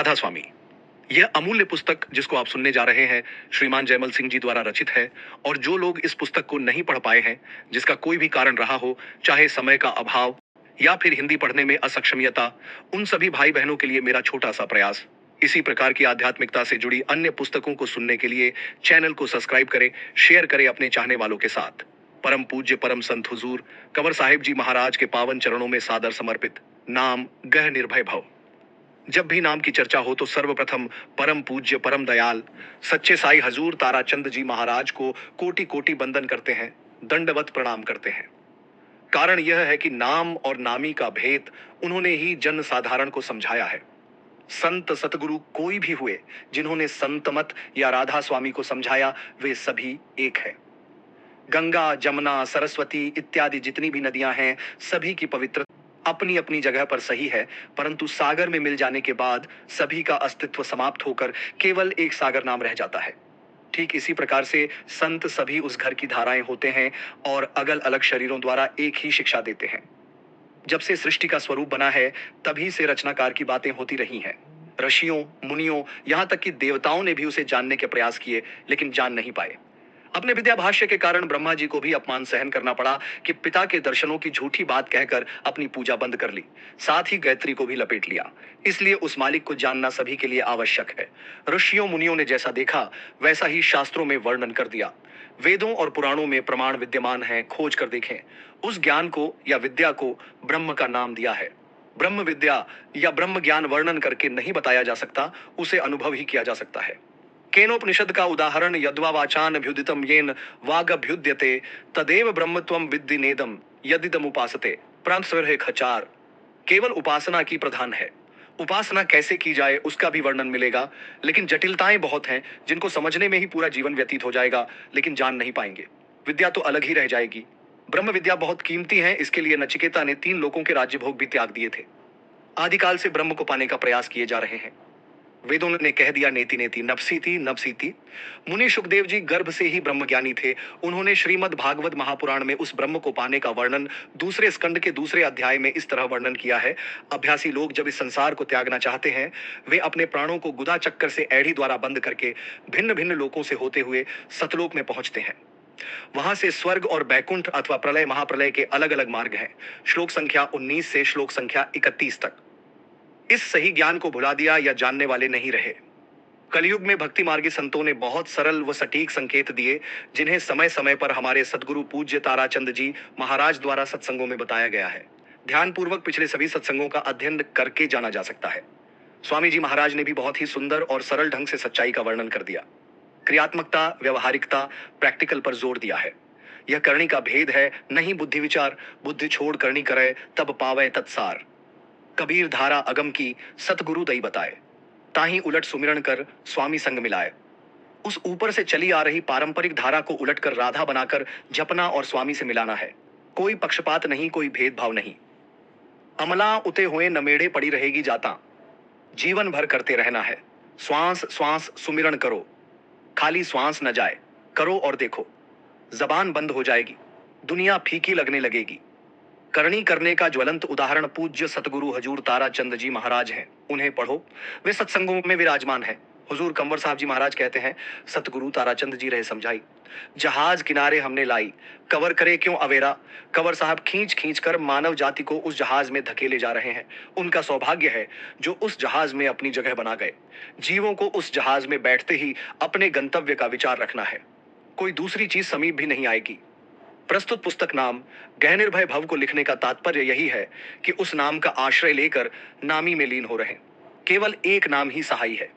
राधा स्वामी। यह अमूल्य पुस्तक जिसको आप सुनने जा रहे हैं श्रीमान जयमल सिंह जी द्वारा रचित है। और जो लोग इस पुस्तक को नहीं पढ़ पाए हैं, जिसका कोई भी कारण रहा हो, चाहे समय का अभाव या फिर हिंदी पढ़ने में असक्षमियता, उन सभी भाई बहनों के लिए मेरा छोटा सा प्रयास। इसी प्रकार की आध्यात्मिकता से जुड़ी अन्य पुस्तकों को सुनने के लिए चैनल को सब्सक्राइब करें, शेयर करें अपने चाहने वालों के साथ। परम पूज्य परम संत हुजूर कंवर साहिब जी महाराज के पावन चरणों में सादर समर्पित। नाम गह निर्भय भव। जब भी नाम की चर्चा हो तो सर्वप्रथम परम पूज्य परम दयाल सच्चे साई हजूर ताराचंद जी महाराज को कोटि कोटि बंदन करते हैं, दंडवत प्रणाम करते हैं। कारण यह है कि नाम और नामी का भेद उन्होंने ही जन साधारण को समझाया है। संत सतगुरु कोई भी हुए, जिन्होंने संतमत या राधा स्वामी को समझाया, वे सभी एक है। गंगा, जमुना, सरस्वती इत्यादि जितनी भी नदियां हैं, सभी की पवित्र अपनी अपनी जगह पर सही है, परंतु सागर में मिल जाने के बाद सभी का अस्तित्व समाप्त होकर केवल एक सागर नाम रह जाता है। ठीक इसी प्रकार से संत सभी उस घर की धाराएं होते हैं और अलग अलग शरीरों द्वारा एक ही शिक्षा देते हैं। जब से सृष्टि का स्वरूप बना है, तभी से रचनाकार की बातें होती रही हैं। ऋषियों, मुनियों, यहाँ तक कि देवताओं ने भी उसे जानने के प्रयास किए, लेकिन जान नहीं पाए। अपने विद्या भाष्य के कारण ब्रह्मा जी को भी अपमान सहन करना पड़ा कि पिता के दर्शनों की झूठी बात कहकर अपनी पूजा बंद कर ली, साथ ही गायत्री को भी लपेट लिया। इसलिए उस मालिक को जानना सभी के लिए आवश्यक है। ऋषियों मुनियों ने जैसा देखा, वैसा ही शास्त्रों में वर्णन कर दिया। वेदों और पुराणों में प्रमाण विद्यमान है, खोज कर देखें। उस ज्ञान को या विद्या को ब्रह्म का नाम दिया है। ब्रह्म विद्या या ब्रह्म ज्ञान वर्णन करके नहीं बताया जा सकता, उसे अनुभव ही किया जा सकता है। केनोपनिषद का उदाहरण यद्वावाचान अभ्युदितम येन वागभ्युद्यते तदेव ब्रह्मत्वम विद्धि नेदम यदिदम उपासते प्रांतस्वर खचार। केवल उपासना की प्रधान है। उपासना कैसे की जाए उसका भी वर्णन मिलेगा, लेकिन जटिलताएं बहुत हैं जिनको समझने में ही पूरा जीवन व्यतीत हो जाएगा, लेकिन जान नहीं पाएंगे। विद्या तो अलग ही रह जाएगी। ब्रह्म विद्या बहुत कीमती है, इसके लिए नचिकेता ने 3 लोकों के राज्य भोग भी त्याग दिए थे। आदिकाल से ब्रह्म को पाने का प्रयास किए जा रहे हैं। वेदों ने कह दिया नेति नेति नभसीति नभसीति। मुनि सुखदेव जी गर्भ से ही ब्रह्मज्ञानी थे। उन्होंने श्रीमद् भागवत महापुराण में उस ब्रह्म को पाने का वर्णन दूसरे स्कंद के दूसरे अध्याय में इस तरह वर्णन किया है। अभ्यासी लोग जब इस संसार को त्यागना चाहते हैं, वे अपने प्राणों को गुदा चक्कर से एड़ी द्वारा बंद करके भिन्न भिन्न लोकों से होते हुए सतलोक में पहुंचते हैं। वहां से स्वर्ग और बैकुंठ अथवा प्रलय महाप्रलय के अलग अलग मार्ग हैं। श्लोक संख्या 19 से श्लोक संख्या 31 तक। इस सही ज्ञान को भुला दिया या जानने वाले नहीं रहे। कलयुग में भक्ति मार्गी संतों ने बहुत सरल व सटीक संकेत दिए, जिन्हें समय समय पर हमारे सदगुरु पूज्य ताराचंद जी महाराज द्वारा सत्संगों में बताया गया है। ध्यान पूर्वक पिछले सभी सत्संगों का अध्ययन करके जाना जा सकता है। स्वामी जी महाराज ने भी बहुत ही सुंदर और सरल ढंग से सच्चाई का वर्णन कर दिया। क्रियात्मकता, व्यवहारिकता, प्रैक्टिकल पर जोर दिया है। यह करनी का भेद है, नहीं बुद्धि विचार। बुद्धि छोड़ करनी करे, तब पावे तत्सार। कबीर धारा अगम की सतगुरु दई बताए, ताही उलट सुमिरन कर स्वामी संग मिलाए। उस ऊपर से चली आ रही पारंपरिक धारा को उलटकर राधा बनाकर जपना और स्वामी से मिलाना है। कोई पक्षपात नहीं, कोई भेदभाव नहीं। अमला उते हुए नमेड़े पड़ी रहेगी जाता, जीवन भर करते रहना है। श्वास श्वास सुमिरन करो, खाली श्वास न जाए। करो और देखो, जबान बंद हो जाएगी, दुनिया फीकी लगने लगेगी। करनी करने का ज्वलंत उदाहरण पूज्य सतगुरु हजूर ताराचंद जी महाराज हैं। उन्हें पढ़ो, वे सत्संगों में विराजमान हैं। हुजूर कंवर साहब जी महाराज कहते हैं, सतगुरु ताराचंद जी रहे समझाई। जहाज किनारे हमने लाई, कवर करे क्यों अवेरा। कंवर साहब खींच खींच कर मानव जाति को उस जहाज में धकेले जा रहे हैं। उनका सौभाग्य है जो उस जहाज में अपनी जगह बना गए। जीवों को उस जहाज में बैठते ही अपने गंतव्य का विचार रखना है। कोई दूसरी चीज समीप भी नहीं आएगी। प्रस्तुत पुस्तक नाम गह निर्भय भव को लिखने का तात्पर्य यही है कि उस नाम का आश्रय लेकर नामी में लीन हो रहे। केवल एक नाम ही सहाई है।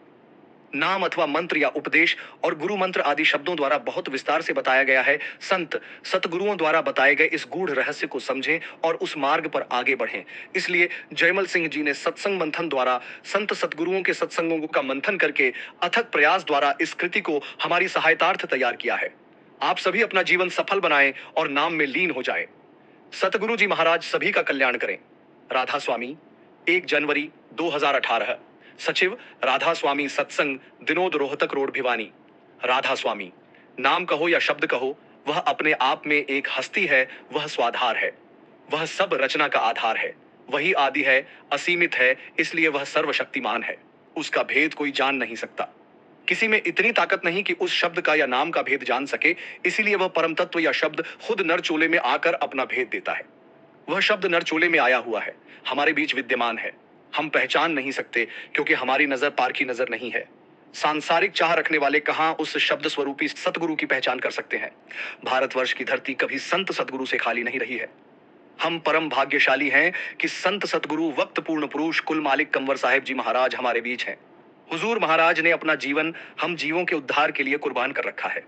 नाम अथवा मंत्र या उपदेश और गुरु मंत्र आदि शब्दों द्वारा बहुत विस्तार से बताया गया है। संत सतगुरुओं द्वारा बताए गए इस गूढ़ रहस्य को समझें और उस मार्ग पर आगे बढ़ें। इसलिए जयमल सिंह जी ने सत्संग मंथन द्वारा संत सतगुरुओं के सत्संगों का मंथन करके अथक प्रयास द्वारा इस कृति को हमारी सहायतार्थ तैयार किया है। आप सभी अपना जीवन सफल बनाएं और नाम में लीन हो जाएं। सतगुरु जी महाराज सभी का कल्याण करें। राधा स्वामी, 1 जनवरी 2018। सचिव राधा स्वामी सत्संग, दिनोद रोहतक रोड भिवानी। राधा स्वामी, नाम कहो या शब्द कहो, वह अपने आप में एक हस्ती है, वह स्वाधार है, वह सब रचना का आधार है, वही आदि है, असीमित है, इसलिए वह सर्वशक्तिमान है। उसका भेद कोई जान नहीं सकता। किसी में इतनी ताकत नहीं कि उस शब्द का या नाम का भेद जान सके, इसीलिए वह परम तत्व या शब्द खुद नर चोले में आकर अपना भेद देता है। वह शब्द नर चोले में आया हुआ है, हमारे बीच विद्यमान है। हम पहचान नहीं सकते क्योंकि हमारी नजर पारखी नजर नहीं है। सांसारिक चाह रखने वाले कहां उस शब्द स्वरूपी सतगुरु की पहचान कर सकते हैं। भारतवर्ष की धरती कभी संत सतगुरु से खाली नहीं रही है। हम परम भाग्यशाली हैं कि संत सतगुरु वक्त पूर्ण पुरुष कुल मालिक कंवर साहिब जी महाराज हमारे बीच हैं। हुजूर महाराज ने अपना जीवन हम जीवों के उद्धार के लिए कुर्बान कर रखा है।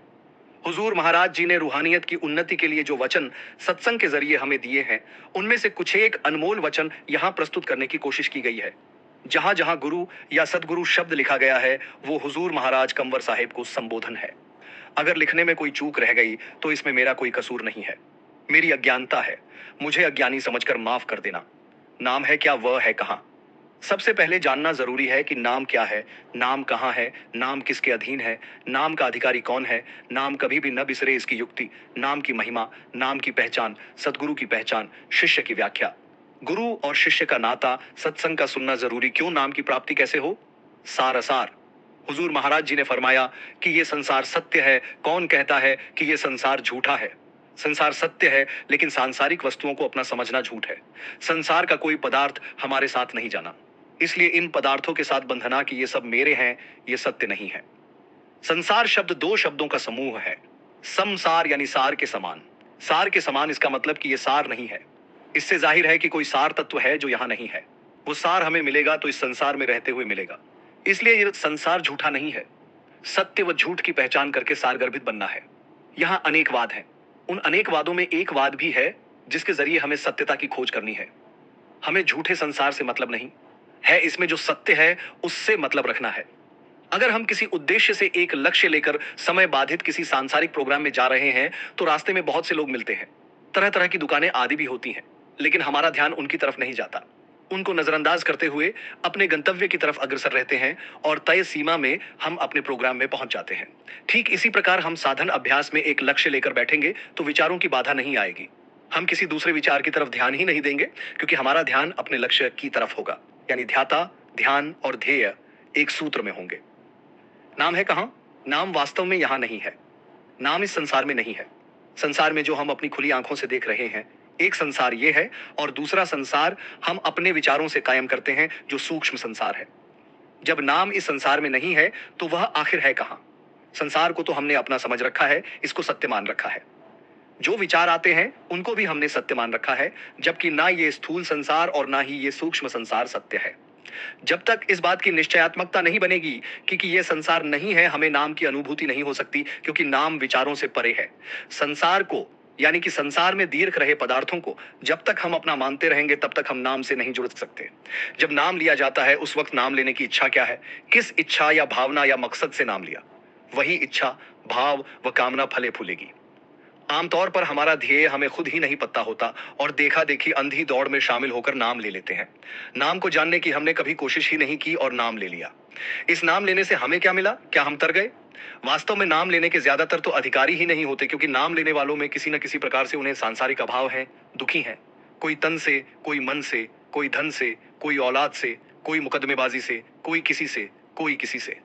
हुजूर महाराज जी ने रूहानियत की उन्नति के लिए जो वचन सत्संग के जरिए हमें दिए हैं, उनमें से कुछ एक अनमोल वचन यहां प्रस्तुत करने की कोशिश की गई है। जहां जहां गुरु या सदगुरु शब्द लिखा गया है, वो हुजूर महाराज कंवर साहिब को संबोधन है। अगर लिखने में कोई चूक रह गई तो इसमें मेरा कोई कसूर नहीं है, मेरी अज्ञानता है। मुझे अज्ञानी समझकर माफ कर देना। नाम है क्या, वह है कहां। सबसे पहले जानना जरूरी है कि नाम क्या है, नाम कहां है, नाम किसके अधीन है, नाम का अधिकारी कौन है। नाम कभी भी न बिसरे इसकी युक्ति, नाम की महिमा, नाम की पहचान, सदगुरु की पहचान, शिष्य की व्याख्या। गुरु और शिष्य का नाता, सत्संग का सुनना जरूरी क्यों, नाम की प्राप्ति कैसे हो। सार असार हुजूर महाराज जी ने फरमाया कि ये संसार सत्य है। कौन कहता है कि ये संसार झूठा है। संसार सत्य है, लेकिन सांसारिक वस्तुओं को अपना समझना झूठ है। संसार का कोई पदार्थ हमारे साथ नहीं जाना, इसलिए इन पदार्थों के साथ बंधना कि ये सब मेरे हैं, ये सत्य नहीं है। संसार शब्द दो शब्दों का समूह है। समसार यानी सार के समान। सार के समान इसका मतलब कि ये सार नहीं है। इससे जाहिर है कि कोई सार तत्व है जो यहां नहीं है। वो सार हमें मिलेगा तो इस संसार में रहते हुए मिलेगा। इसलिए ये संसार झूठा नहीं है। सत्य व झूठ की पहचान करके सारगर्भित बनना है। यहां अनेकवाद है। उन अनेकवादों में एक वाद भी है जिसके जरिए हमें सत्यता की खोज करनी है। हमें झूठे संसार से मतलब नहीं है, इसमें जो सत्य है उससे मतलब रखना है। अगर हम किसी उद्देश्य से एक लक्ष्य लेकर समय बाधित किसी सांसारिक प्रोग्राम में जा रहे हैं तो रास्ते में बहुत से लोग मिलते हैं, तरह तरह की दुकानें आदि भी होती हैं, लेकिन हमारा ध्यान उनकी तरफ नहीं जाता। उनको नजरअंदाज करते हुए अपने गंतव्य की तरफ अग्रसर रहते हैं और तय सीमा में हम अपने प्रोग्राम में पहुंच जाते हैं। ठीक इसी प्रकार हम साधन अभ्यास में एक लक्ष्य लेकर बैठेंगे तो विचारों की बाधा नहीं आएगी। हम किसी दूसरे विचार की तरफ ध्यान ही नहीं देंगे क्योंकि हमारा ध्यान अपने लक्ष्य की तरफ होगा। यानी ध्याता, ध्यान और ध्येय एक सूत्र में होंगे। नाम है कहां, नाम वास्तव में यहां नहीं है। नाम इस संसार में नहीं है। संसार में जो हम अपनी खुली आंखों से देख रहे हैं, एक संसार ये है और दूसरा संसार हम अपने विचारों से कायम करते हैं जो सूक्ष्म संसार है। जब नाम इस संसार में नहीं है तो वह आखिर है कहां। संसार को तो हमने अपना समझ रखा है, इसको सत्य मान रखा है। जो विचार आते हैं उनको भी हमने सत्य मान रखा है, जबकि ना ये स्थूल संसार और ना ही ये सूक्ष्म संसार सत्य है। जब तक इस बात की निश्चयात्मकता नहीं बनेगी कि ये संसार नहीं है, हमें नाम की अनुभूति नहीं हो सकती, क्योंकि नाम विचारों से परे है। संसार को यानी कि संसार में दीर्घ रहे पदार्थों को जब तक हम अपना मानते रहेंगे तब तक हम नाम से नहीं जुड़ सकते। जब नाम लिया जाता है उस वक्त नाम लेने की इच्छा क्या है, किस इच्छा या भावना या मकसद से नाम लिया, वही इच्छा, भाव व कामना फले फूलेगी। आमतौर पर हमारा ध्येय हमें खुद ही नहीं पता होता और देखा देखी अंधी दौड़ में शामिल होकर नाम ले लेते हैं। नाम को जानने की हमने कभी कोशिश ही नहीं की और नाम ले लिया। इस नाम लेने से हमें क्या मिला, क्या हम तर गए। वास्तव में नाम लेने के ज्यादातर तो अधिकारी ही नहीं होते, क्योंकि नाम लेने वालों में किसी न किसी प्रकार से उन्हें सांसारिक अभाव है, दुखी हैं। कोई तन से, कोई मन से, कोई धन से, कोई औलाद से, कोई मुकदमेबाजी से, कोई किसी से, कोई किसी से।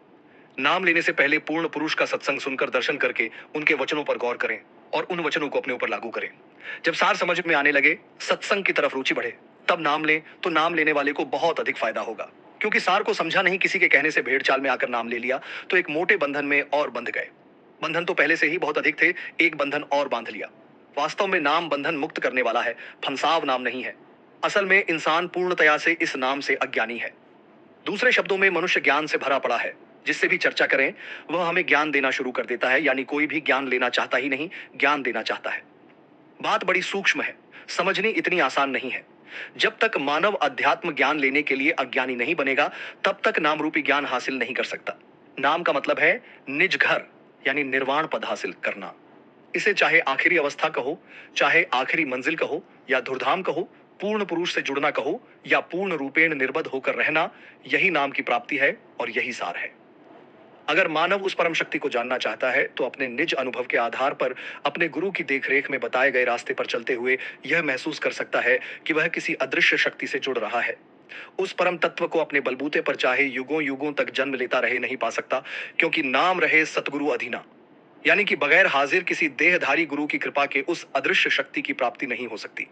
नाम लेने से पहले पूर्ण पुरुष का सत्संग सुनकर दर्शन करके उनके वचनों पर गौर करें और उन वचनों को अपने ऊपर लागू करें। जब सार समझ में आने लगे, सत्संग की तरफ रुचि बढ़े, तब नाम लें तो नाम लेने वाले को बहुत अधिक फायदा होगा। क्योंकि सार को समझा नहीं, किसी के कहने से भेड़ चाल में आकर नाम ले लिया तो एक मोटे बंधन में और बंध गए। बंधन तो पहले से ही बहुत अधिक थे, एक बंधन और बांध लिया। वास्तव में नाम बंधन मुक्त करने वाला है, फंसाव नाम नहीं है। असल में इंसान पूर्णतया से इस नाम से अज्ञानी है। दूसरे शब्दों में मनुष्य ज्ञान से भरा पड़ा है। जिससे भी चर्चा करें वह हमें ज्ञान देना शुरू कर देता है, यानी कोई भी ज्ञान लेना चाहता ही नहीं, ज्ञान देना चाहता है। बात बड़ी सूक्ष्म है, समझनी इतनी आसान नहीं है। जब तक मानव अध्यात्म ज्ञान लेने के लिए अज्ञानी नहीं बनेगा तब तक नाम रूपी ज्ञान हासिल नहीं कर सकता। नाम का मतलब है निज घर यानी निर्वाण पद हासिल करना। इसे चाहे आखिरी अवस्था कहो, चाहे आखिरी मंजिल कहो या धुरधाम कहो, पूर्ण पुरुष से जुड़ना कहो या पूर्ण रूपेण निर्बध होकर रहना, यही नाम की प्राप्ति है और यही सार है। अगर मानव उस परम शक्ति को जानना चाहता है तो अपने निज अनुभव के आधार पर अपने गुरु की देखरेख में बताए गए रास्ते पर चलते हुए यह महसूस कर सकता है कि वह किसी अदृश्य शक्ति से जुड़ रहा है। उस परम तत्व को अपने बलबूते पर चाहे युगों युगों तक जन्म लेता रहे नहीं पा सकता, क्योंकि नाम रहे सतगुरु अधीना। यानी कि बगैर हाजिर किसी देहधारी गुरु की कृपा के उस अदृश्य शक्ति की प्राप्ति नहीं हो सकती।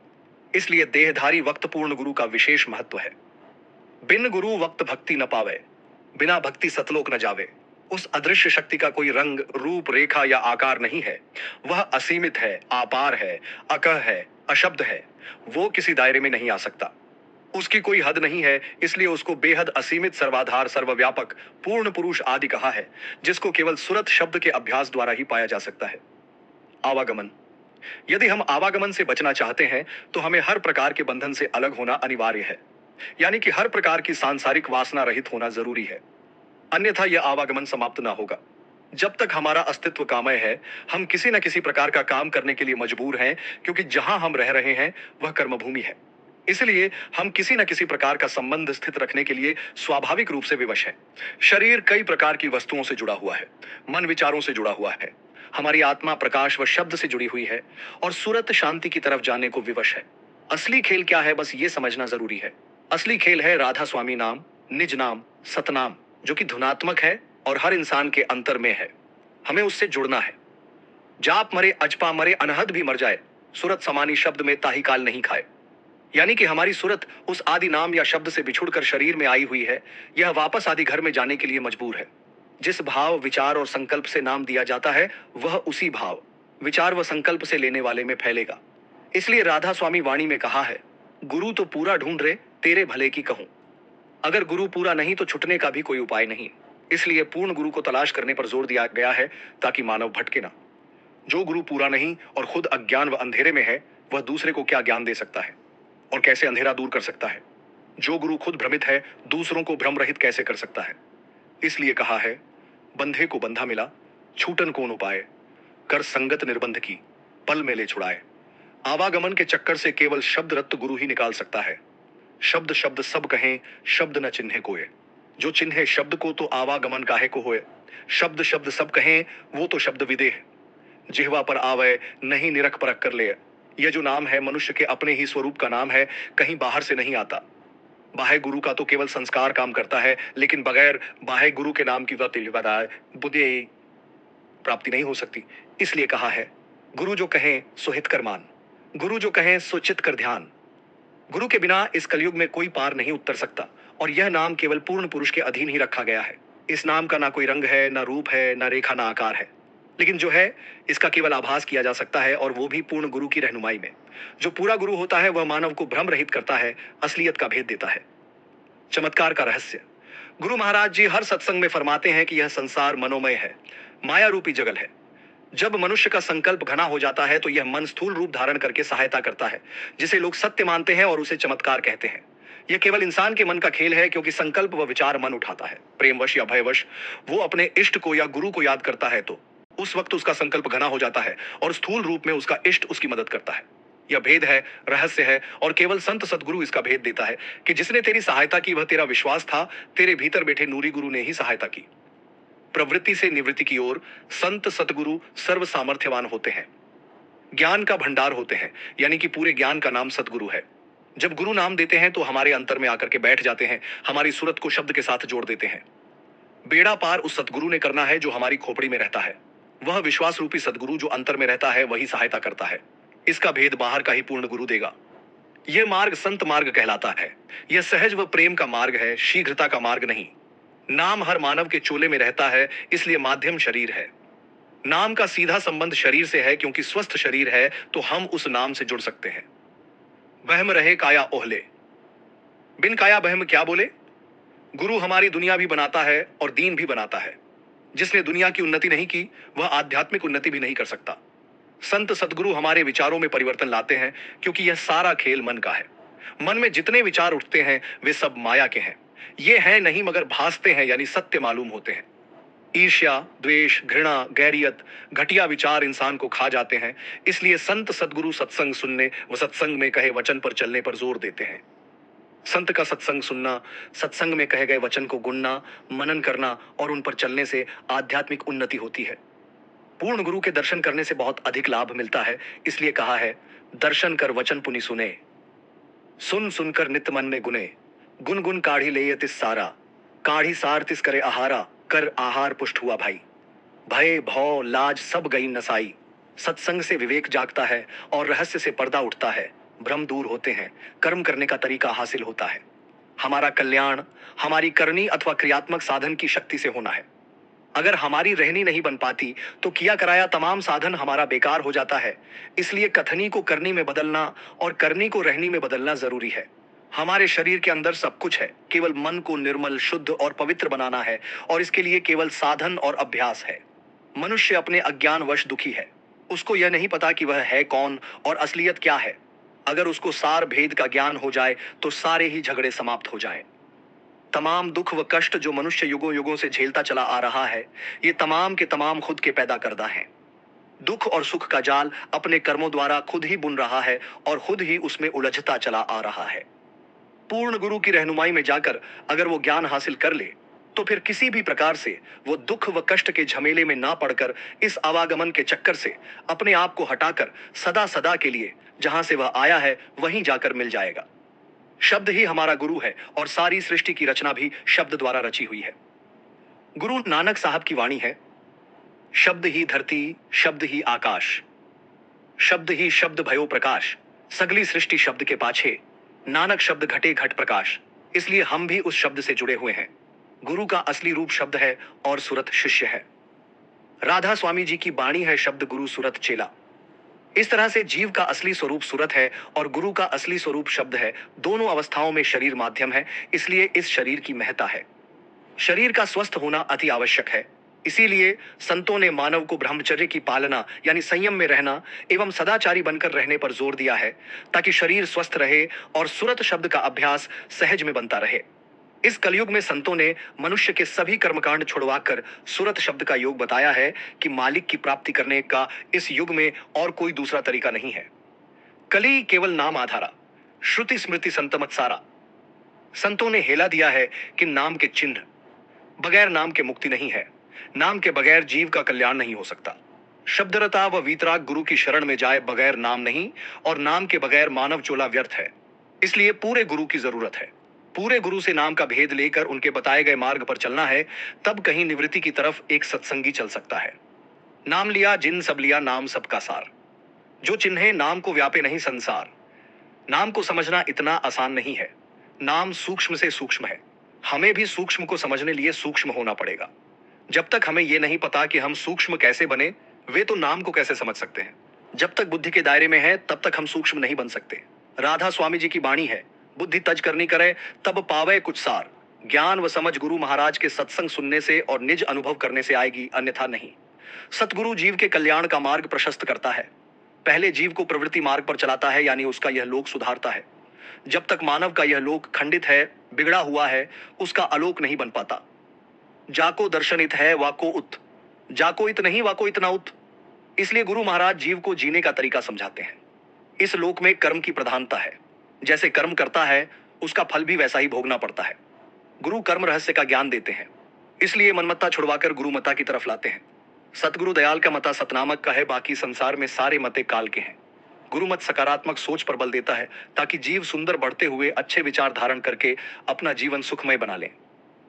इसलिए देहधारी वक्त पूर्ण गुरु का विशेष महत्व है। बिन गुरु वक्त भक्ति न पावे, बिना भक्ति सतलोक न जावे। उस अदृश्य शक्ति का कोई रंग, रूप, रेखा या आकार नहीं है। वह असीमित है, अपार है, अकह है, अशब्द है। वो किसी दायरे में नहीं आ सकता। उसकी कोई हद नहीं है, इसलिए उसको बेहद असीमित, सर्वाधार, सर्वव्यापक, पूर्ण पुरुष आदि कहा है, जिसको केवल सुरत शब्द के अभ्यास द्वारा ही पाया जा सकता है। आवागमन। यदि हम आवागमन से बचना चाहते हैं तो हमें हर प्रकार के बंधन से अलग होना अनिवार्य है। यानी कि हर प्रकार की सांसारिक वासना रहित होना जरूरी है, अन्यथा यह आवागमन समाप्त ना होगा। जब तक हमारा अस्तित्व कामय है, हम किसी न किसी प्रकार का काम करने के लिए मजबूर हैं, क्योंकि जहां हम रह रहे हैं वह कर्मभूमि है। इसलिए हम किसी न किसी प्रकार का संबंध स्थित रखने के लिए स्वाभाविक रूप से विवश हैं। शरीर कई प्रकार की वस्तुओं से जुड़ा हुआ है, मन विचारों से जुड़ा हुआ है, हमारी आत्मा प्रकाश व शब्द से जुड़ी हुई है और सूरत शांति की तरफ जाने को विवश है। असली खेल क्या है, बस ये समझना जरूरी है। असली खेल है राधा स्वामी नाम, निज नाम, सतनाम, जो कि धुनात्मक है और हर इंसान के अंतर में है। हमें उससे जुड़ना है। जाप मरे, अजपा मरे, अनहद भी मर जाए, सूरत समानी शब्द में ताही काल नहीं खाए। यानी कि हमारी सूरत उस आदि नाम या शब्द से बिछुड़कर शरीर में आई हुई है। यह वापस आदि घर में जाने के लिए मजबूर है। जिस भाव, विचार और संकल्प से नाम दिया जाता है, वह उसी भाव, विचार व संकल्प से लेने वाले में फैलेगा। इसलिए राधा स्वामी वाणी में कहा है, गुरु तो पूरा ढूंढ रे, तेरे भले की कहूं। अगर गुरु पूरा नहीं तो छुटने का भी कोई उपाय नहीं। इसलिए पूर्ण गुरु को तलाश करने पर जोर दिया गया है, ताकि मानव भटके ना। जो गुरु पूरा नहीं और खुद अज्ञान व अंधेरे में है, वह दूसरे को क्या ज्ञान दे सकता है और कैसे अंधेरा दूर कर सकता है? जो गुरु खुद भ्रमित है, दूसरों को भ्रम रहित कैसे कर सकता है? इसलिए कहा है, बंधे को बंधा मिला, छूटन कौन उपाय, कर संगत निर्बंध की, पल में ले छुड़ाए। आवागमन के चक्कर से केवल शब्द रत्त गुरु ही निकाल सकता है। शब्द शब्द सब कहें, शब्द न चिन्हे कोय। जो चिन्हे शब्द को तो आवागमन काहे को होए। शब्द शब्द सब कहें, वो तो शब्द विदेह। जिह्वा पर आवे, नहीं निरख परख कर ले। यह जो नाम है मनुष्य के अपने ही स्वरूप का नाम है, कहीं बाहर से नहीं आता। बाह्य गुरु का तो केवल संस्कार काम करता है, लेकिन बगैर बाह्य गुरु के नाम की बुद्धि प्राप्ति नहीं हो सकती। इसलिए कहा है, गुरु जो कहें सो हित कर मान, गुरु जो कहें सो चित कर ध्यान। गुरु के बिना इस कलयुग में कोई पार नहीं उतर सकता, और यह नाम केवल पूर्ण पुरुष के अधीन ही रखा गया है। इस नाम का ना कोई रंग है, ना रूप है, ना रेखा, ना आकार है, लेकिन जो है इसका केवल आभास किया जा सकता है, और वो भी पूर्ण गुरु की रहनुमाई में। जो पूरा गुरु होता है वह मानव को भ्रम रहित करता है, असलियत का भेद देता है। चमत्कार का रहस्य। गुरु महाराज जी हर सत्संग में फरमाते हैं कि यह संसार मनोमय है, माया रूपी जगल है। जब मनुष्य का संकल्प घना हो जाता है तो यह मन स्थूल रूप धारण करके सहायता करता है, जिसे लोग सत्य मानते हैं और उसे चमत्कार कहते हैं। यह केवल इंसान के मन का खेल है, क्योंकि संकल्प व विचार मन उठाता है। प्रेमवश या भयवश वो अपने इष्ट को या गुरु को याद करता है तो उस वक्त उसका संकल्प घना हो जाता है और स्थूल रूप में उसका इष्ट उसकी मदद करता है। यह भेद है, रहस्य है, और केवल संत सदगुरु इसका भेद देता है कि जिसने तेरी सहायता की वह तेरा विश्वास था, तेरे भीतर बैठे नूरी गुरु ने ही सहायता की। प्रवृत्ति से निवृत्ति की ओर संत सतगुरु सर्व सामर्थ्यवान होते हैं, ज्ञान का भंडार होते हैं, यानी कि पूरे ज्ञान का नाम सतगुरु है। जब गुरु नाम देते हैं तो हमारे अंतर में आकर के बैठ जाते हैं, हमारी सूरत को शब्द के साथ जोड़ देते हैं। बेड़ा पार उस सतगुरु ने करना है जो हमारी खोपड़ी में रहता है। वह विश्वास रूपी सदगुरु जो अंतर में रहता है वही सहायता करता है। इसका भेद बाहर का ही पूर्ण गुरु देगा। यह मार्ग संत मार्ग कहलाता है। यह सहज व प्रेम का मार्ग है, शीघ्रता का मार्ग नहीं। नाम हर मानव के चोले में रहता है, इसलिए माध्यम शरीर है। नाम का सीधा संबंध शरीर से है, क्योंकि स्वस्थ शरीर है तो हम उस नाम से जुड़ सकते हैं। बहम रहे काया ओहले, बिन काया बहम क्या बोले। गुरु हमारी दुनिया भी बनाता है और दीन भी बनाता है। जिसने दुनिया की उन्नति नहीं की वह आध्यात्मिक उन्नति भी नहीं कर सकता। संत सदगुरु हमारे विचारों में परिवर्तन लाते हैं, क्योंकि यह सारा खेल मन का है। मन में जितने विचार उठते हैं वे सब माया के हैं। ये हैं नहीं मगर भासते हैं, यानी सत्य मालूम होते हैं। ईर्ष्या, द्वेष, घृणा, गैरियत, घटिया विचार इंसान को खा जाते हैं। इसलिए संत सदगुरु सत्संग सुनने व सत्संग में कहे वचन पर चलने पर जोर देते हैं। संत का सत्संग सुनना, सत्संग में कहे गए वचन को गुनना, मनन करना और उन पर चलने से आध्यात्मिक उन्नति होती है। पूर्ण गुरु के दर्शन करने से बहुत अधिक लाभ मिलता है। इसलिए कहा है, दर्शन कर वचन पुनि सुने, सुन सुनकर नित्य मन में गुने, गुन गुन काढ़ी ले तिस सारा, काढ़ी सार तिस करे आहारा, कर आहार पुष्ट हुआ भाई। भय भौ लाज सब गई नसाई, सत्संग से विवेक जागता है और रहस्य से पर्दा उठता है, भ्रम दूर होते हैं, कर्म करने का तरीका हासिल होता है। हमारा कल्याण हमारी करनी अथवा क्रियात्मक साधन की शक्ति से होना है। अगर हमारी रहनी नहीं बन पाती तो किया कराया तमाम साधन हमारा बेकार हो जाता है। इसलिए कथनी को करनी में बदलना और करनी को रहनी में बदलना जरूरी है। हमारे शरीर के अंदर सब कुछ है, केवल मन को निर्मल शुद्ध और पवित्र बनाना है, और इसके लिए केवल साधन और अभ्यास है। मनुष्य अपने अज्ञानवश दुखी है। उसको यह नहीं पता कि वह है कौन और असलियत क्या है। अगर उसको सार भेद का ज्ञान हो जाए तो सारे ही झगड़े समाप्त हो जाएं। तमाम दुख व कष्ट जो मनुष्य युगों युगों से झेलता चला आ रहा है, ये तमाम के तमाम खुद के पैदा करदा हैं। दुख और सुख का जाल अपने कर्मों द्वारा खुद ही बुन रहा है और खुद ही उसमें उलझता चला आ रहा है। पूर्ण गुरु की रहनुमाई में जाकर अगर वो ज्ञान हासिल कर ले तो फिर किसी भी प्रकार से वो दुख व कष्ट के झमेले में ना पड़कर इस आवागमन के चक्कर से अपने आप को हटाकर सदा सदा के लिए जहां से वह आया है वहीं जाकर मिल जाएगा। शब्द ही हमारा गुरु है और सारी सृष्टि की रचना भी शब्द द्वारा रची हुई है। गुरु नानक साहब की वाणी है, शब्द ही धरती शब्द ही आकाश, शब्द ही शब्द भयो प्रकाश, सगली सृष्टि शब्द के पाछे, नानक शब्द घटे घट प्रकाश। इसलिए हम भी उस शब्द से जुड़े हुए हैं। गुरु का असली रूप शब्द है और सूरत शिष्य है। राधा स्वामी जी की वाणी है, शब्द गुरु सूरत चेला। इस तरह से जीव का असली स्वरूप सूरत है और गुरु का असली स्वरूप शब्द है। दोनों अवस्थाओं में शरीर माध्यम है, इसलिए इस शरीर की महत्ता है। शरीर का स्वस्थ होना अति आवश्यक है। इसीलिए संतों ने मानव को ब्रह्मचर्य की पालना यानी संयम में रहना एवं सदाचारी बनकर रहने पर जोर दिया है, ताकि शरीर स्वस्थ रहे और सूरत शब्द का अभ्यास सहज में बनता रहे। इस कलयुग में संतों ने मनुष्य के सभी कर्मकांड छुड़वाकर सूरत शब्द का योग बताया है कि मालिक की प्राप्ति करने का इस युग में और कोई दूसरा तरीका नहीं है। कली केवल नाम आधारा, श्रुति स्मृति संतमत सारा। संतों ने हेला दिया है कि नाम के चिन्ह बगैर नाम के मुक्ति नहीं है, नाम के बगैर जीव का कल्याण नहीं हो सकता। शब्दरता व वीतराग गुरु की शरण में जाए बगैर नाम नहीं, और नाम के बगैर मानव चोला व्यर्थ है। इसलिए पूरे गुरु की जरूरत है। पूरे गुरु से नाम का भेद लेकर उनके बताए गए मार्ग पर चलना है, तब कहीं निवृत्ति की तरफ एक सत्संगी चल सकता है। नाम लिया जिन सब लिया नाम सबका सार, जो चिन्हे नाम को व्यापे नहीं संसार। नाम को समझना इतना आसान नहीं है। नाम सूक्ष्म से सूक्ष्म है। हमें भी सूक्ष्म को समझने लिए सूक्ष्म होना पड़ेगा। जब तक हमें यह नहीं पता कि हम सूक्ष्म कैसे बने, वे तो नाम को कैसे समझ सकते हैं। जब तक बुद्धि के दायरे में है तब तक हम सूक्ष्म नहीं बन सकते। राधा स्वामी जी की वाणी है, बुद्धि तज करनी करे तब पावे कुछ सार। ज्ञान व समझ गुरु महाराज के सत्संग सुनने से और निज अनुभव करने से आएगी, अन्यथा नहीं। सतगुरु जीव के कल्याण का मार्ग प्रशस्त करता है। पहले जीव को प्रवृत्ति मार्ग पर चलाता है, यानी उसका यह लोक सुधारता है। जब तक मानव का यह लोक खंडित है, बिगड़ा हुआ है, उसका आलोक नहीं बन पाता। जाको दर्शनित है वाको उत, जाको इत नहीं वाको इतना उत। इसलिए गुरु महाराज जीव को जीने का तरीका समझाते हैं। इस लोक में कर्म की प्रधानता है। जैसे कर्म करता है उसका फल भी वैसा ही भोगना पड़ता है। गुरु कर्म रहस्य का ज्ञान देते हैं, इसलिए मनमत्ता छुड़वाकर गुरुमता की तरफ लाते हैं। सतगुरु दयाल का मता सतनामक का है, बाकी संसार में सारे मते काल के हैं। गुरुमत सकारात्मक सोच पर बल देता है, ताकि जीव सुंदर बढ़ते हुए अच्छे विचार धारण करके अपना जीवन सुखमय बना लें।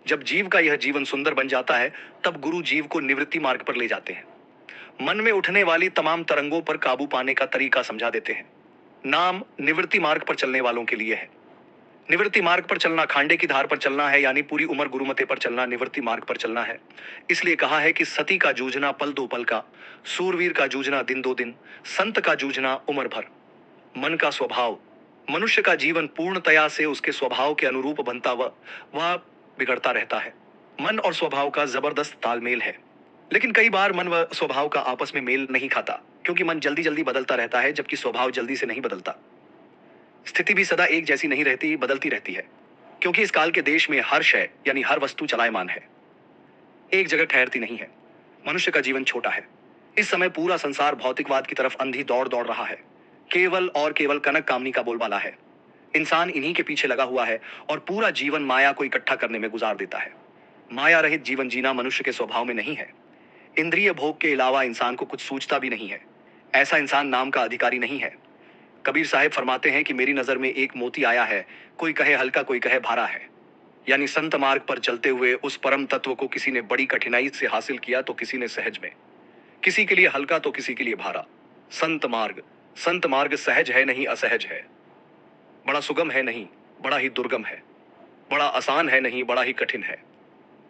जब जीव का यह जीवन सुंदर बन जाता है तब गुरु जीव को निवृत्ति मार्ग पर ले जाते हैं। मन में उठने वाली तमाम तरंगों पर काबू पाने का तरीका समझा देते हैं। नाम निवृत्ति मार्ग पर चलने वालों के लिए है। निवृत्ति मार्ग पर चलना खांडे की धार पर चलना है, यानी पूरी उम्र गुरुमते पर चलना निवृत्ति मार्ग पर चलना है। इसलिए कहा है कि सती का जूझना पल दो पल का, सूरवीर का जूझना दिन दो दिन, संत का जूझना उम्र भर। मन का स्वभाव, मनुष्य का जीवन पूर्णतया से उसके स्वभाव के अनुरूप बनता वह बिगड़ता रहता है। मन और स्वभाव का जबरदस्त तालमेल है, लेकिन कई बार मन व स्वभाव का आपस में मेल नहीं खाता, क्योंकि मन जल्दी जल्दी बदलता रहता है, जबकि स्वभाव जल्दी से नहीं बदलता। स्थिति भी सदा एक जैसी नहीं रहती, बदलती रहती है, क्योंकि इस काल के देश में हर शय यानी हर वस्तु चलायमान है, एक जगह ठहरती नहीं है। मनुष्य का जीवन छोटा है। इस समय पूरा संसार भौतिकवाद की तरफ अंधी दौड़ दौड़ रहा है। केवल और केवल कनक कामनी का बोलबाला है। इंसान इन्हीं के पीछे लगा हुआ है और पूरा जीवन माया को इकट्ठा करने में गुजार देता है। माया रहित जीवन जीना मनुष्य के स्वभाव में नहीं है। इंद्रिय भोग के अलावा इंसान को कुछ सूझता भी नहीं है। ऐसा इंसान नाम का अधिकारी नहीं है। कबीर साहिब फरमाते हैं कि मेरी नजर में एक मोती आया है, कोई कहे हल्का कोई कहे भारा है। यानी संत मार्ग पर चलते हुए उस परम तत्व को किसी ने बड़ी कठिनाई से हासिल किया तो किसी ने सहज में, किसी के लिए हल्का तो किसी के लिए भारा। संत मार्ग सहज है नहीं असहज है, बड़ा सुगम है नहीं बड़ा ही दुर्गम है, बड़ा आसान है नहीं बड़ा ही कठिन है,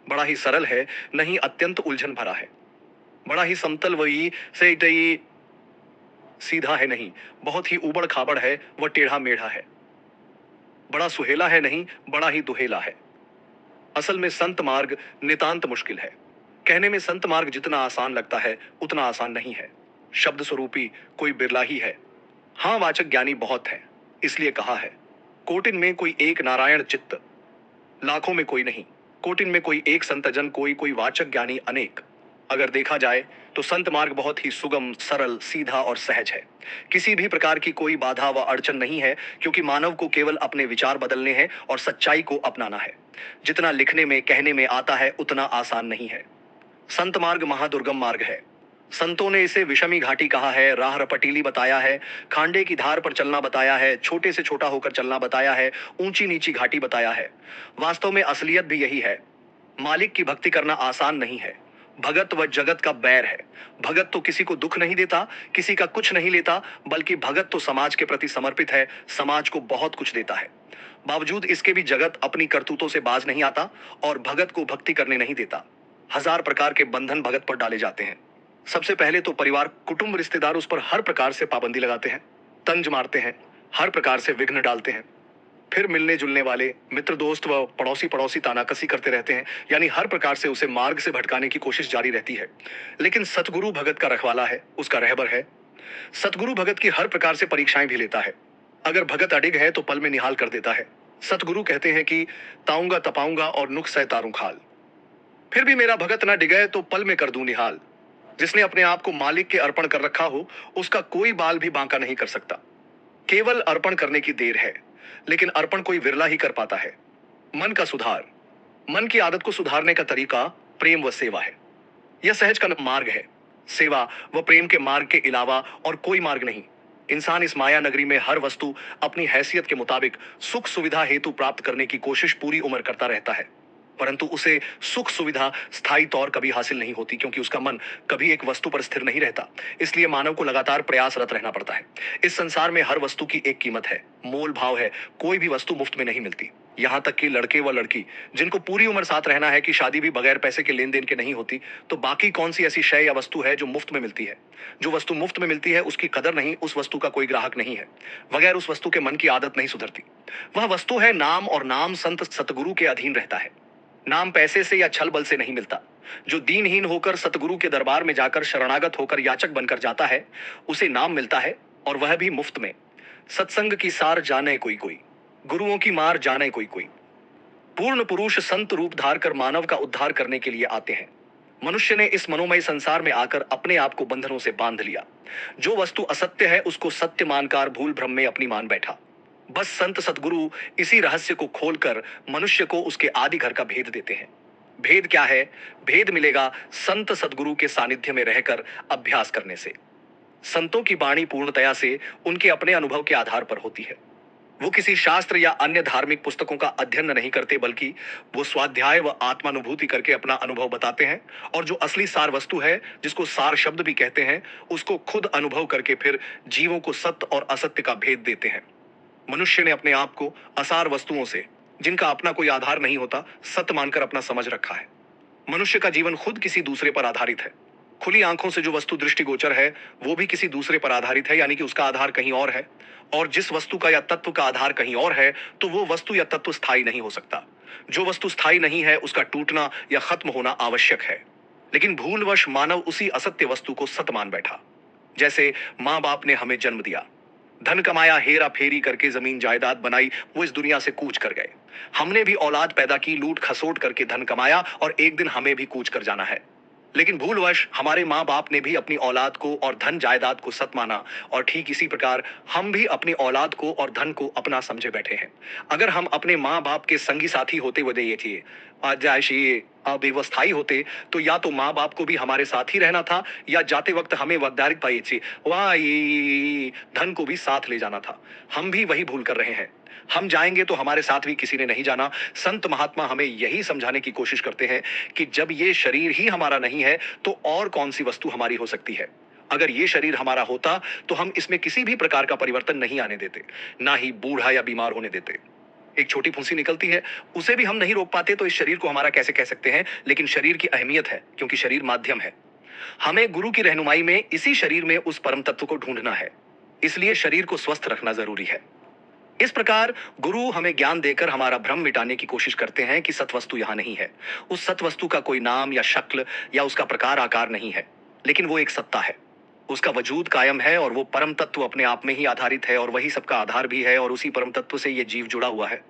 बड़ा ही सरल है नहीं अत्यंत उलझन भरा है, बड़ा ही समतल वही से तई सीधा है नहीं बहुत ही उबड़ खाबड़ है वह टेढ़ा मेढ़ा है, बड़ा सुहेला है नहीं बड़ा ही दुहेला है। असल में संत मार्ग नितांत मुश्किल है। कहने में संत मार्ग जितना आसान लगता है उतना आसान नहीं है। शब्द स्वरूपी कोई बिरला ही है। हाँ, वाचक ज्ञानी बहुत है, इसलिए कहा है कोटिन में कोई एक नारायण चित्त, लाखों में कोई नहीं, कोटिन में कोई एक संतजन, कोई कोई वाचक ज्ञानी अनेक। अगर देखा जाए तो संत मार्ग बहुत ही सुगम, सरल, सीधा और सहज है। किसी भी प्रकार की कोई बाधा व अड़चन नहीं है, क्योंकि मानव को केवल अपने विचार बदलने हैं और सच्चाई को अपनाना है। जितना लिखने में कहने में आता है उतना आसान नहीं है। संत मार्ग महादुर्गम मार्ग है। संतों ने इसे विषमी घाटी कहा है, राह रपटीली बताया है, खांडे की धार पर चलना बताया है, छोटे से छोटा होकर चलना बताया है, ऊंची नीची घाटी बताया है। वास्तव में असलियत भी यही है। मालिक की भक्ति करना आसान नहीं है। भगत व जगत का बैर है। भगत तो किसी को दुख नहीं देता, किसी का कुछ नहीं लेता, बल्कि भगत तो समाज के प्रति समर्पित है, समाज को बहुत कुछ देता है। बावजूद इसके भी जगत अपनी करतूतों से बाज नहीं आता और भगत को भक्ति करने नहीं देता। हजार प्रकार के बंधन भगत पर डाले जाते हैं। सबसे पहले तो परिवार, कुटुंब, रिश्तेदार उस पर हर प्रकार से पाबंदी लगाते हैं, तंज मारते हैं, हर प्रकार से विघ्न डालते हैं। फिर मिलने जुलने वाले मित्र, दोस्त व पड़ोसी तानाकसी करते रहते हैं, यानी हर प्रकार से उसे मार्ग से भटकाने की कोशिश जारी रहती है। लेकिन सतगुरु भगत का रखवाला है, उसका रहबर है। सतगुरु भगत की हर प्रकार से परीक्षाएं भी लेता है। अगर भगत अडिग है तो पल में निहाल कर देता है। सतगुरु कहते हैं कि ताऊंगा तपाऊंगा और नुक्स है तारू खाल, फिर भी मेरा भगत ना डिगे तो पल में कर दूं निहाल। जिसने अपने आप को मालिक के अर्पण कर रखा हो, उसका कोई बाल भी बांका नहीं कर सकता। केवल अर्पण करने की देर है, लेकिन अर्पण कोई विरला ही कर पाता है। मन का सुधार, मन की आदत को सुधारने का तरीका प्रेम व सेवा है। यह सहज का मार्ग है। सेवा व प्रेम के मार्ग के अलावा और कोई मार्ग नहीं। इंसान इस माया नगरी में हर वस्तु अपनी हैसियत के मुताबिक सुख सुविधा हेतु प्राप्त करने की कोशिश पूरी उम्र करता रहता है, परंतु उसे सुख सुविधा स्थायी तौर कभी हासिल नहीं होती, क्योंकि उसका मन कभी एक वस्तु पर स्थिर नहीं रहता। इसलिए मानव को लगातार प्रयासरत रहना पड़ता है। इस संसार में हर वस्तु की एक कीमत है, मोल भाव है। कोई भी वस्तु मुफ्त में नहीं मिलती। यहाँ तक कि लड़के व लड़की जिनको पूरी उम्र साथ रहना है कि शादी भी बगैर पैसे के लेन देन के नहीं होती, तो बाकी कौन सी ऐसी शय या वस्तु है जो मुफ्त में मिलती है? जो वस्तु मुफ्त में मिलती है उसकी कदर नहीं, उस वस्तु का कोई ग्राहक नहीं है। बगैर उस वस्तु के मन की आदत नहीं सुधरती। वह वस्तु है नाम, और नाम संत सतगुरु के अधीन रहता है। नाम पैसे से या छल बल से नहीं मिलता। जो दीनहीन होकर सतगुरु के दरबार में जाकर शरणागत होकर याचक बनकर जाता है, उसे नाम मिलता है, और वह भी मुफ्त में। सत्संग की सार जाने कोई कोई, गुरुओं की मार जाने कोई कोई। पूर्ण पुरुष संत रूप धार कर मानव का उद्धार करने के लिए आते हैं। मनुष्य ने इस मनोमय संसार में आकर अपने आप को बंधनों से बांध लिया। जो वस्तु असत्य है उसको सत्य मानकर भूल भ्रम में अपनी मान बैठा। बस संत सतगुरु इसी रहस्य को खोलकर मनुष्य को उसके आदि घर का भेद देते हैं। भेद क्या है? भेद मिलेगा संत सतगुरु के सानिध्य में रहकर अभ्यास करने से। संतों की वाणी पूर्णतया से उनके अपने अनुभव के आधार पर होती है। वो किसी शास्त्र या अन्य धार्मिक पुस्तकों का अध्ययन नहीं करते, बल्कि वो स्वाध्याय व आत्मानुभूति करके अपना अनुभव बताते हैं, और जो असली सार वस्तु है, जिसको सार शब्द भी कहते हैं, उसको खुद अनुभव करके फिर जीवों को सत्य और असत्य का भेद देते हैं। मनुष्य ने अपने आप को असार वस्तुओं से, जिनका अपना कोई आधार नहीं होता, सत्य मानकर अपना समझ रखा है। मनुष्य का जीवन खुद किसी दूसरे पर आधारित है। खुली आंखों से जो वस्तु दृष्टिगोचर है वो भी किसी दूसरे पर आधारित है, यानी कि उसका आधार कहीं और है। और जिस वस्तु का या तत्व का आधार कहीं और है, तो वो वस्तु या तत्व स्थायी नहीं हो सकता। जो वस्तु स्थायी नहीं है उसका टूटना या खत्म होना आवश्यक है। लेकिन भूलवश मानव उसी असत्य वस्तु को सत्य मान बैठा। जैसे माँ बाप ने हमें जन्म दिया, धन कमाया, हेरा फेरी करके जमीन जायदाद बनाई, वो इस दुनिया से कूच कर गए। हमने भी औलाद पैदा की, लूट खसोट करके धन कमाया, और एक दिन हमें भी कूच कर जाना है। लेकिन भूलवश हमारे माँ बाप ने भी अपनी औलाद को और धन जायदाद को सत माना, और ठीक इसी प्रकार हम भी अपनी औलाद को और धन को अपना समझे बैठे हैं। अगर हम अपने माँ बाप के संगी साथी होते हुए देखिए अजायशी अव्यवस्थाई होते, तो या तो माँ बाप को भी हमारे साथ ही रहना था, या जाते वक्त हमें वदारिक पाई थी वह धन को भी साथ ले जाना था। हम भी वही भूल कर रहे हैं। हम जाएंगे तो हमारे साथ भी किसी ने नहीं जाना। संत महात्मा हमें यही समझाने की कोशिश करते हैं कि जब ये शरीर ही हमारा नहीं है तो और कौन सी वस्तु हमारी हो सकती है। अगर ये शरीर हमारा होता तो हम इसमें किसी भी प्रकार का परिवर्तन नहीं आने देते, ना ही बूढ़ा या बीमार होने देते। एक छोटी फुंसी निकलती है, उसे भी हम नहीं रोक पाते, तो इस शरीर को हमारा कैसे कह सकते हैं। लेकिन शरीर की अहमियत है, क्योंकि शरीर माध्यम है। हमें गुरु की रहनुमाई में इसी शरीर में उस परम तत्व को ढूंढना है, इसलिए शरीर को स्वस्थ रखना जरूरी है। इस प्रकार गुरु हमें ज्ञान देकर हमारा भ्रम मिटाने की कोशिश करते हैं कि सत्वस्तु यहां नहीं है। उस सत्वस्तु का कोई नाम या शक्ल या उसका प्रकार आकार नहीं है, लेकिन वो एक सत्ता है। उसका वजूद कायम है और वो परम तत्व अपने आप में ही आधारित है, और वही सबका आधार भी है, और उसी परम तत्व से ये जीव जुड़ा हुआ है,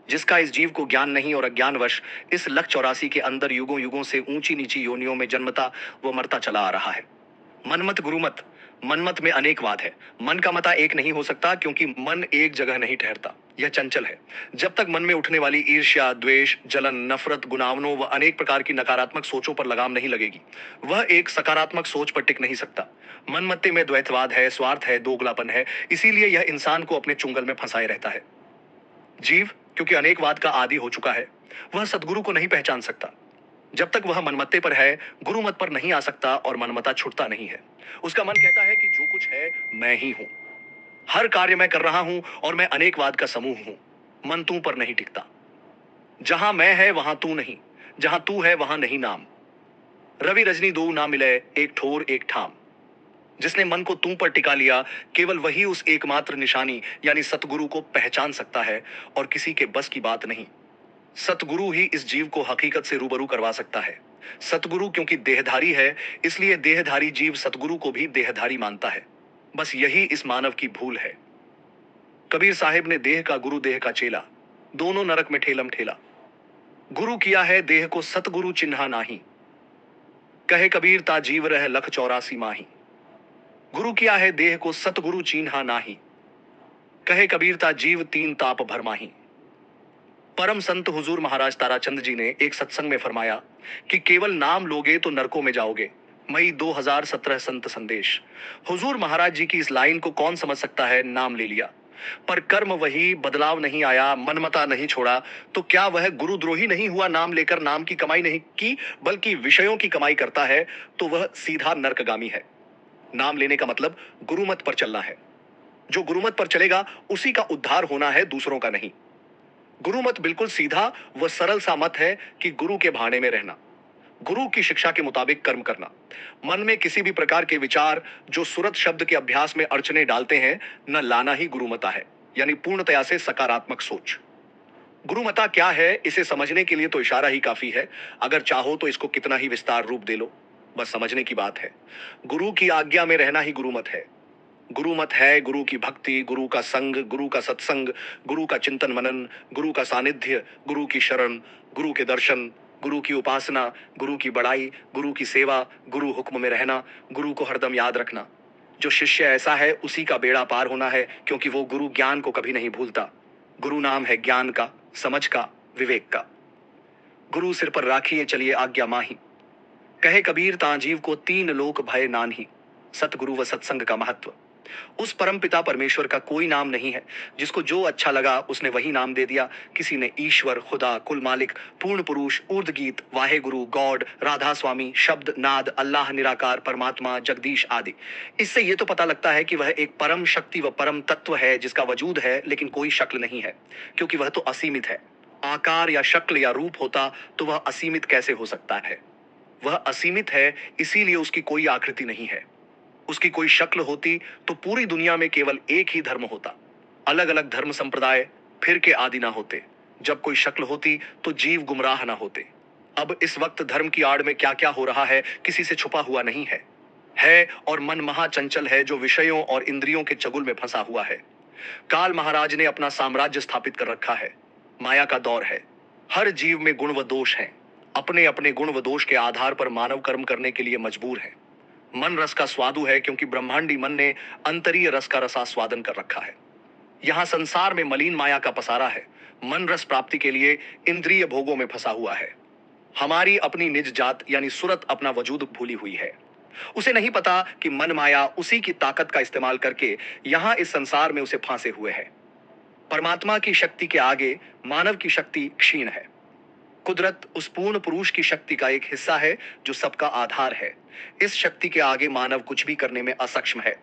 जिसका इस जीव को ज्ञान नहीं और अज्ञानवश इस लख 84 के अंदर युगों युगों से ऊंची नीची योनियों में जन्मता व मरता चला आ रहा है। मनमत गुरुमत। मनमत में अनेक वाद है। मन का मता एक नहीं हो सकता, क्योंकि मन एक जगह नहीं ठहरता, यह चंचल है। जब तक मन में उठने वाली ईर्ष्या, द्वेष, जलन, नफरत, गुनावनों व अनेक प्रकार की नकारात्मक सोचों पर लगाम नहीं लगेगी, वह एक सकारात्मक सोच पर टिक नहीं सकता। मनमत्ते में द्वैतवाद है, स्वार्थ है, दोगलापन है, इसीलिए यह इंसान को अपने चुंगल में फंसाए रहता है। जीव क्योंकि अनेकवाद का आदी हो चुका है, वह सदगुरु को नहीं पहचान सकता। जब तक वह मनमत्ते पर है, गुरु मत पर नहीं आ सकता, और मनमता छुटता नहीं है। उसका मन कहता है कि जो कुछ है मैं ही हूं, हर कार्य मैं कर रहा हूं, और मैं अनेकवाद का समूह हूं। मन तू पर नहीं टिकता। जहां मैं है वहां तू नहीं, जहां तू है वहां नहीं नाम। रवि रजनी दो ना मिले, एक ठोर एक ठाम। जिसने मन को तू पर टिका लिया, केवल वही उस एकमात्र निशानी यानी सतगुरु को पहचान सकता है, और किसी के बस की बात नहीं। सतगुरु ही इस जीव को हकीकत से रूबरू करवा सकता है। सतगुरु क्योंकि देहधारी है, इसलिए देहधारी जीव सतगुरु को भी देहधारी मानता है। बस यही इस मानव की भूल है। कबीर साहिब ने देह का गुरु देह का चेला, दोनों नरक में ठेलम ठेला। गुरु किया है देह को सतगुरु चिन्हा नाही, कहे कबीर ता जीव रह लख 84 माही। गुरु किया है देह को सतगुरु चिन्हा नाही, कहे कबीर ता जीव तीन ताप भरमाही। परम संत हुजूर महाराज ताराचंद जी ने एक सत्संग में फरमाया कि केवल नाम लोगे तो नरकों में जाओगे। मई 2017 संत संदेश। हुजूर महाराज जी की इस लाइन को कौन समझ सकता है। नाम ले लिया पर कर्म वही, बदलाव नहीं आया, मनमता नहीं छोड़ा, तो क्या वह गुरुद्रोही नहीं हुआ। नाम लेकर नाम की कमाई नहीं की, बल्कि विषयों की कमाई करता है, तो वह सीधा नरकगामी है। नाम लेने का मतलब गुरुमत पर चलना है। जो गुरुमत पर चलेगा उसी का उद्धार होना है, दूसरों का नहीं। गुरुमत बिल्कुल सीधा व सरल सा मत है कि गुरु के भाने में रहना, गुरु की शिक्षा के मुताबिक कर्म करना। मन में किसी भी प्रकार के विचार जो सुरत शब्द के अभ्यास में अड़चने डालते हैं, न लाना ही गुरुमता है, यानी पूर्णतया से सकारात्मक सोच। गुरुमता क्या है, इसे समझने के लिए तो इशारा ही काफी है। अगर चाहो तो इसको कितना ही विस्तार रूप दे लो, बस समझने की बात है। गुरु की आज्ञा में रहना ही गुरुमत है। गुरुमत है गुरु की भक्ति, गुरु का संग, गुरु का सत्संग, गुरु का चिंतन मनन, गुरु का सानिध्य, गुरु की शरण, गुरु के दर्शन, गुरु की उपासना, गुरु की बड़ाई, गुरु की सेवा, गुरु हुक्म में रहना, गुरु को हरदम याद रखना। जो शिष्य ऐसा है उसी का बेड़ा पार होना है, क्योंकि वो गुरु ज्ञान को कभी नहीं भूलता। गुरु नाम है ज्ञान का, समझ का, विवेक का। गुरु सिर पर राखिए चलिए आज्ञा माही, कहे कबीर तांजीव को तीन लोक भय नानही। सतगुरु व सत्संग का महत्व। उस परम पिता परमेश्वर का कोई नाम नहीं है। जिसको जो अच्छा लगा उसने वही नाम दे दिया। किसी ने ईश्वर, खुदा, कुल मालिक, पूर्ण पुरुष, ऊर्ध गीत, वाहे गुरु, गॉड, राधा स्वामी, शब्द, नाद, अल्लाह, निराकार, परमात्मा, जगदीश आदि। इससे यह तो पता लगता है कि वह एक परम शक्ति व परम तत्व है जिसका वजूद है, लेकिन कोई शक्ल नहीं है, क्योंकि वह तो असीमित है। आकार या शक्ल या रूप होता तो वह असीमित कैसे हो सकता है। वह असीमित है, इसीलिए उसकी कोई आकृति नहीं है। उसकी कोई शक्ल होती तो पूरी दुनिया में केवल एक ही धर्म होता, अलग अलग धर्म संप्रदाय फिर के आदि ना होते। जब कोई शक्ल होती तो जीव गुमराह ना होते। अब इस वक्त धर्म की आड़ में क्या क्या हो रहा है किसी से छुपा हुआ नहीं है और मन महाचंचल है जो विषयों और इंद्रियों के चगुल में फंसा हुआ है। काल महाराज ने अपना साम्राज्य स्थापित कर रखा है। माया का दौर है। हर जीव में गुण व दोष है। अपने अपने गुण व दोष के आधार पर मानव कर्म करने के लिए मजबूर है। मन रस का स्वादु है क्योंकि ब्रह्मांडी मन ने अंतरीय रस का रसास्वादन कर रखा है। यहाँ संसार में मलिन माया का पसारा है। मन रस प्राप्ति के लिए इंद्रिय भोगों में फंसा हुआ है। हमारी अपनी निज जात यानी सुरत अपना वजूद भूली हुई है। उसे नहीं पता कि मन माया उसी की ताकत का इस्तेमाल करके यहाँ इस संसार में उसे फांसे हुए है। परमात्मा की शक्ति के आगे मानव की शक्ति क्षीण है। कुदरत उस पूर्ण पुरुष की शक्ति का एक हिस्सा है जो सबका आधार है। इस शक्ति के आगे मानव कुछ भी करने में असक्षम है।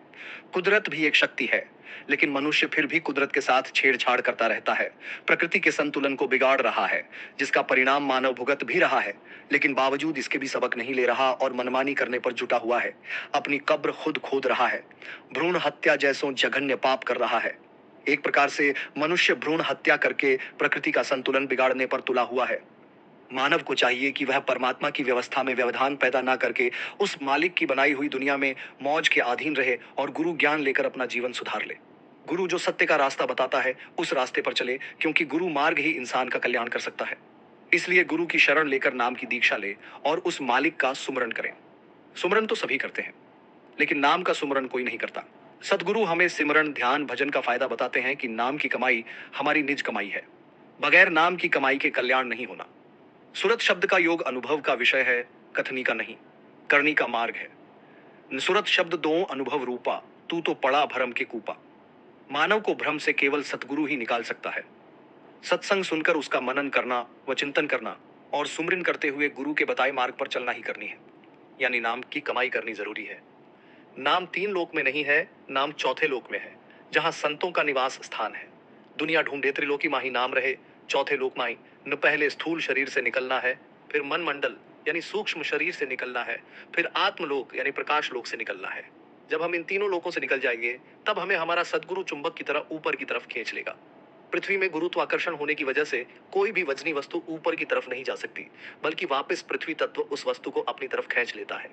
कुदरत भी एक शक्ति है, लेकिन मनुष्य फिर भी कुदरत के साथ छेड़छाड़ करता रहता है, प्रकृति के संतुलन को बिगाड़ रहा है, जिसका परिणाम मानव भुगत भी रहा है, लेकिन बावजूद इसके भी सबक नहीं ले रहा और मनमानी करने पर जुटा हुआ है। अपनी कब्र खुद खोद रहा है, भ्रूण हत्या जैसों जघन्य पाप कर रहा है। एक प्रकार से मनुष्य भ्रूण हत्या करके प्रकृति का संतुलन बिगाड़ने पर तुला हुआ है। मानव को चाहिए कि वह परमात्मा की व्यवस्था में व्यवधान पैदा ना करके उस मालिक की बनाई हुई दुनिया में मौज के अधीन रहे और गुरु ज्ञान लेकर अपना जीवन सुधार ले। गुरु जो सत्य का रास्ता बताता है उस रास्ते पर चले, क्योंकि गुरु मार्ग ही इंसान का कल्याण कर सकता है। इसलिए गुरु की शरण लेकर नाम की दीक्षा ले और उस मालिक का सुमरन करें। सुमरन तो सभी करते हैं, लेकिन नाम का सुमरन कोई नहीं करता। सदगुरु हमें सिमरन ध्यान भजन का फायदा बताते हैं कि नाम की कमाई हमारी निज कमाई है। बगैर नाम की कमाई के कल्याण नहीं होना। सुरत शब्द का योग अनुभव का विषय है, कथनी का नहीं, करनी का मार्ग है। सुरत शब्द दो अनुभव रूपा, तू तो पड़ा भ्रम के कूपा। मानव को भ्रम से केवल सतगुरु ही निकाल सकता है। सत्संग सुनकर उसका मनन करना व चिंतन करना और सुमरन करते हुए गुरु के बताए मार्ग पर चलना ही करनी है, यानी नाम की कमाई करनी जरूरी है। नाम तीन लोक में नहीं है, नाम चौथे लोक में है, जहां संतों का निवास स्थान है। दुनिया ढूंढे त्रिलोकी माही नाम रहे, चौथे लोक माही न पहले स्थूल शरीर से निकलना है, फिर मन मंडल यानी सूक्ष्म शरीर से निकलना है, फिर आत्मलोक यानी प्रकाश लोक से निकलना है। जब हम इन तीनों लोकों से निकल जाएंगे तब हमें हमारा सदगुरु चुंबक की तरह ऊपर की तरफ खींच लेगा। पृथ्वी में गुरुत्वाकर्षण होने की वजह से कोई भी वजनी वस्तु ऊपर की तरफ नहीं जा सकती, बल्कि वापस पृथ्वी तत्व उस वस्तु को अपनी तरफ खींच लेता है।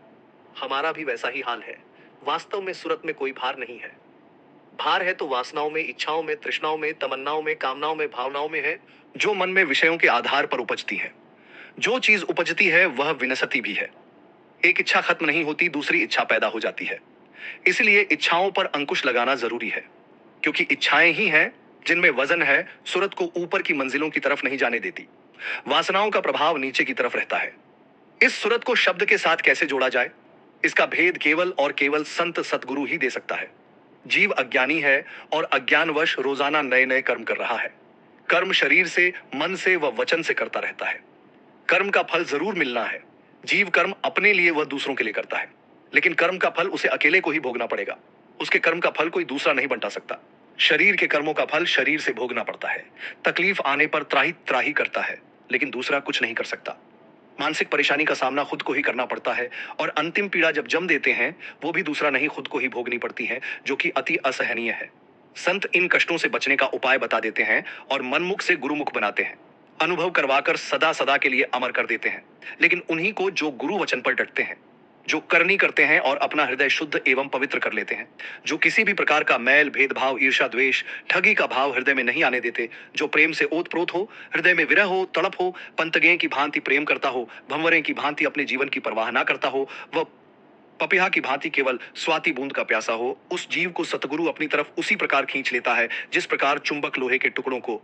हमारा भी वैसा ही हाल है। वास्तव में सूरत में कोई भार नहीं है। भार है तो वासनाओं में, इच्छाओं में, तृष्णाओं में, तमन्नाओं में, कामनाओं में, भावनाओं में है, जो मन में विषयों के आधार पर उपजती है। जो चीज उपजती है वह विनसती भी है। एक इच्छा खत्म नहीं होती, दूसरी इच्छा पैदा हो जाती है। इसलिए इच्छाओं पर अंकुश लगाना जरूरी है, क्योंकि इच्छाएं ही हैं जिनमें वजन है, सूरत को ऊपर की मंजिलों की तरफ नहीं जाने देती। वासनाओं का प्रभाव नीचे की तरफ रहता है। इस सूरत को शब्द के साथ कैसे जोड़ा जाए, इसका भेद केवल और केवल संत सतगुरु ही दे सकता है। जीव अज्ञानी है और अज्ञानवश रोजाना नए नए कर्म कर रहा है। कर्म शरीर से, मन से व वचन से करता रहता है। कर्म का फल जरूर मिलना है। जीव कर्म अपने लिए व दूसरों के लिए करता है, लेकिन कर्म का फल उसे अकेले को ही भोगना पड़ेगा। उसके कर्म का फल कोई दूसरा नहीं बंटा सकता। शरीर के कर्मों का फल शरीर से भोगना पड़ता है। तकलीफ आने पर त्राही त्राही करता है, लेकिन दूसरा कुछ नहीं कर सकता। मानसिक परेशानी का सामना खुद को ही करना पड़ता है, और अंतिम पीड़ा जब जम देते हैं वो भी दूसरा नहीं खुद को ही भोगनी पड़ती है, जो कि अति असहनीय है। संत इन कष्टों से बचने का उपाय बता देते हैं और मनमुख से गुरुमुख बनाते हैं। अनुभव करवाकर सदा सदा के लिए अमर कर देते हैं, लेकिन उन्हीं को जो गुरु वचन पर डटते हैं, जो करनी करते हैं और अपना हृदय शुद्ध एवं पवित्र कर लेते हैं, जो किसी भी प्रकार का मैल, भेदभाव, ईर्ष्या, द्वेष, ठगी का भाव हृदय में नहीं आने देते, जो प्रेम से ओतप्रोत हो, हृदय में विरह हो, तड़प हो, पंतगे की भांति प्रेम करता हो, भंवरे की भांति अपने जीवन की परवाह ना करता हो, वह पपिहा की भांति केवल स्वाति बूंद का प्यासा हो, उस जीव को सतगुरु अपनी तरफ उसी प्रकार खींच लेता है जिस प्रकार चुंबक लोहे के टुकड़ों को